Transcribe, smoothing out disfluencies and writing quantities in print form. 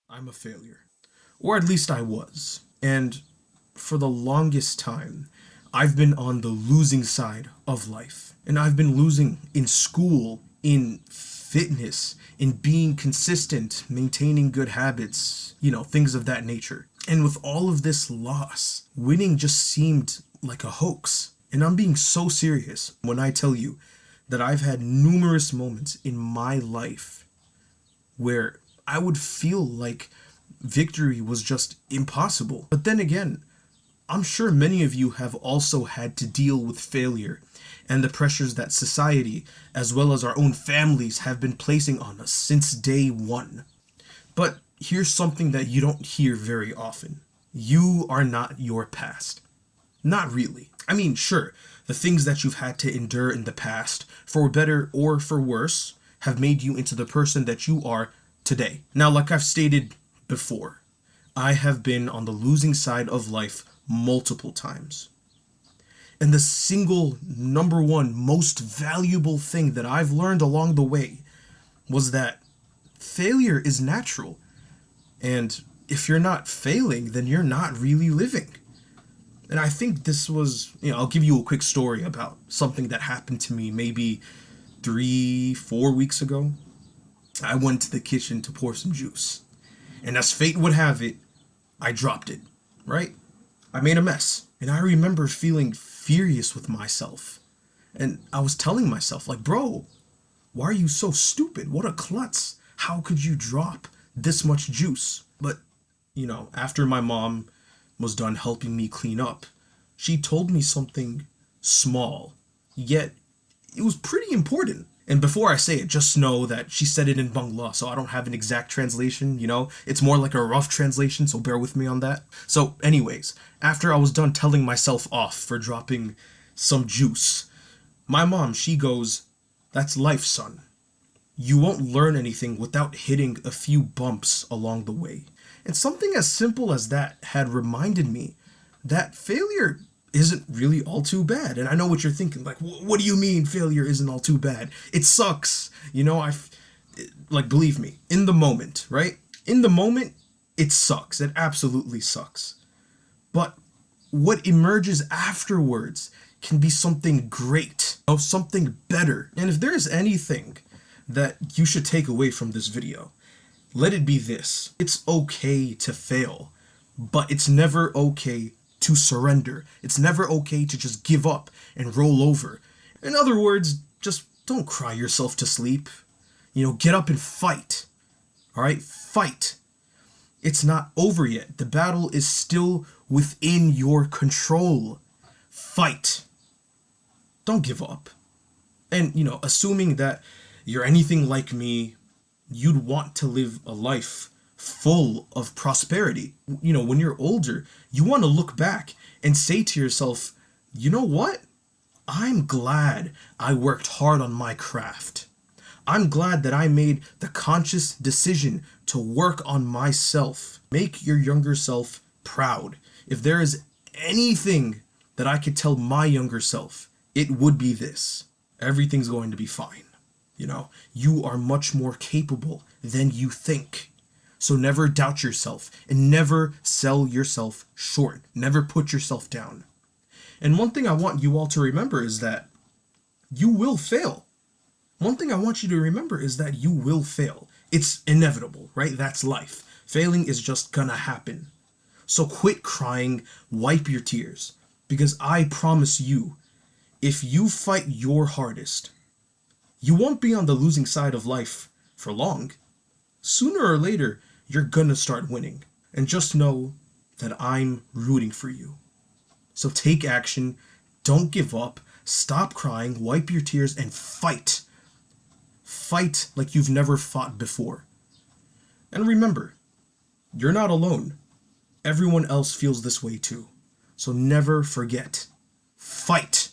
I'm a failure. Or at least I was. And for the longest time, I've been on the losing side of life. And I've been losing in school, in fitness, in being consistent, maintaining good habits, things of that nature. And with all of this loss, winning just seemed like a hoax. And I'm being so serious when I tell you that I've had numerous moments in my life where I would feel like victory was just impossible. But then again, I'm sure many of you have also had to deal with failure and the pressures that society, as well as our own families, have been placing on us since day one. But here's something that you don't hear very often. You are not your past. Not really. I mean, sure, the things that you've had to endure in the past, for better or for worse, have made you into the person that you are today. Now, like I've stated before, I have been on the losing side of life multiple times. And the single number one most valuable thing that I've learned along the way was that failure is natural. And if you're not failing, then you're not really living. And I think this was, I'll give you a quick story about something that happened to me maybe 3, 4 weeks ago. I went to the kitchen to pour some juice. And as fate would have it, I dropped it, right? I made a mess. And I remember feeling furious with myself. And I was telling myself, like, bro, why are you so stupid? What a klutz. How could you drop this much juice? But, after my mom was done helping me clean up, she told me something small, yet it was pretty important. And before I say it, just know that she said it in Bangla, so I don't have an exact translation, It's more like a rough translation, so bear with me on that. So anyways, after I was done telling myself off for dropping some juice, my mom, she goes, "That's life, son. You won't learn anything without hitting a few bumps along the way." And something as simple as that had reminded me that failure isn't really all too bad. And I know what you're thinking, like, what do you mean failure isn't all too bad? It sucks. Believe me, in the moment, right? In the moment, it sucks. It absolutely sucks. But what emerges afterwards can be something great, something better. And if there is anything that you should take away from this video, let it be this. It's okay to fail, but it's never okay to surrender. It's never okay to just give up and roll over. In other words, just don't cry yourself to sleep. Get up and fight. All right? Fight. It's not over yet. The battle is still within your control. Fight. Don't give up. And, assuming that you're anything like me, you'd want to live a life full of prosperity. When you're older, you want to look back and say to yourself, you know what? I'm glad I worked hard on my craft. I'm glad that I made the conscious decision to work on myself. Make your younger self proud. If there is anything that I could tell my younger self, it would be this. Everything's going to be fine. You are much more capable than you think. So never doubt yourself and never sell yourself short. Never put yourself down. And one thing I want you all to remember is that you will fail. One thing I want you to remember is that you will fail. It's inevitable, right? That's life. Failing is just gonna happen. So quit crying, wipe your tears. Because I promise you, if you fight your hardest, you won't be on the losing side of life for long. Sooner or later, you're gonna start winning. And just know that I'm rooting for you. So take action, don't give up, stop crying, wipe your tears, and fight. Fight like you've never fought before. And remember, you're not alone. Everyone else feels this way too. So never forget. Fight.